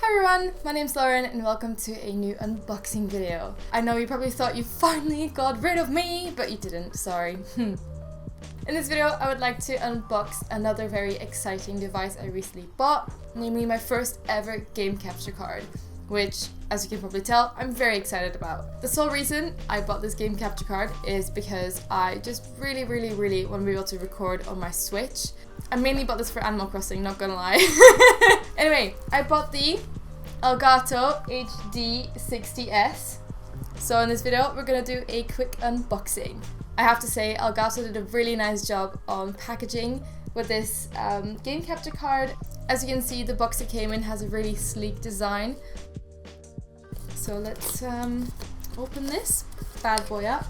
Hi everyone, my name's Lauren and welcome to a new unboxing video. I know you probably thought you finally got rid of me, but you didn't, sorry. In this video, I would like to unbox another very exciting device I recently bought, namely my first ever game capture card, which, as you can probably tell, I'm very excited about. The sole reason I bought this game capture card is because I just really want to be able to record on my Switch. I mainly bought this for Animal Crossing, not gonna lie. Anyway, I bought the Elgato HD60S. So in this video, we're gonna do a quick unboxing. I have to say, Elgato did a really nice job on packaging with this game capture card. As you can see, the box it came in has a really sleek design. So let's open this bad boy up.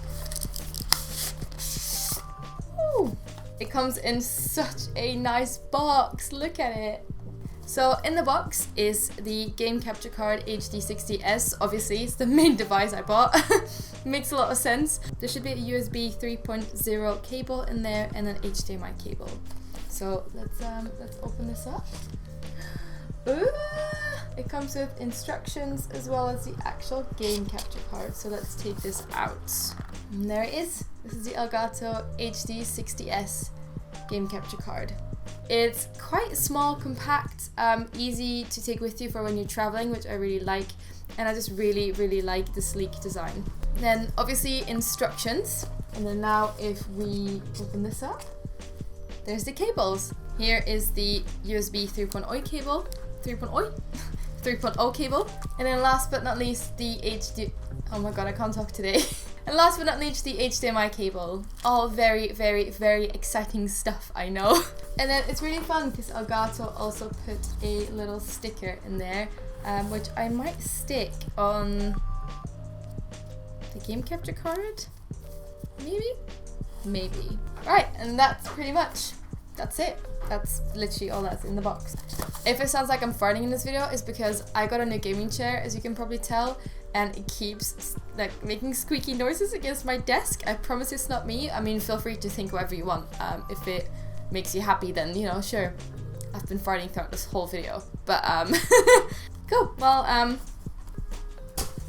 Ooh. It comes in such a nice box, look at it. So in the box is the game capture card HD60S, obviously it's the main device I bought. Makes a lot of sense. There should be a USB 3.0 cable in there and an HDMI cable. So let's open this up. Ooh, it comes with instructions as well as the actual game capture card. So let's take this out. And there it is. This is the Elgato HD60S game capture card. It's quite small, compact, easy to take with you for when you're traveling, which I really like. And I just really like the sleek design. Then obviously instructions. And then now if we open this up, there's the cables. Here is the USB 3.0 cable. 3.0 cable. And then last but not least the oh my god, I can't talk today. And last but not least the HDMI cable. All very exciting stuff, I know. And then it's really fun because Elgato also put a little sticker in there, which I might stick on the game capture card. Maybe. Right, and that's that's it. That's literally all that's in the box. If it sounds like I'm farting in this video, it's because I got a new gaming chair, as you can probably tell, and it keeps like making squeaky noises against my desk. I promise it's not me. I mean, feel free to think whatever you want. If it makes you happy, then, you know, sure. I've been farting throughout this whole video, but cool. Well,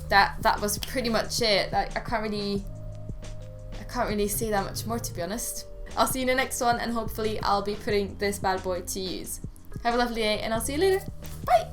that was pretty much it. I can't really say that much more, to be honest. I'll see you in the next one, and hopefully I'll be putting this bad boy to use. Have a lovely day, and I'll see you later. Bye!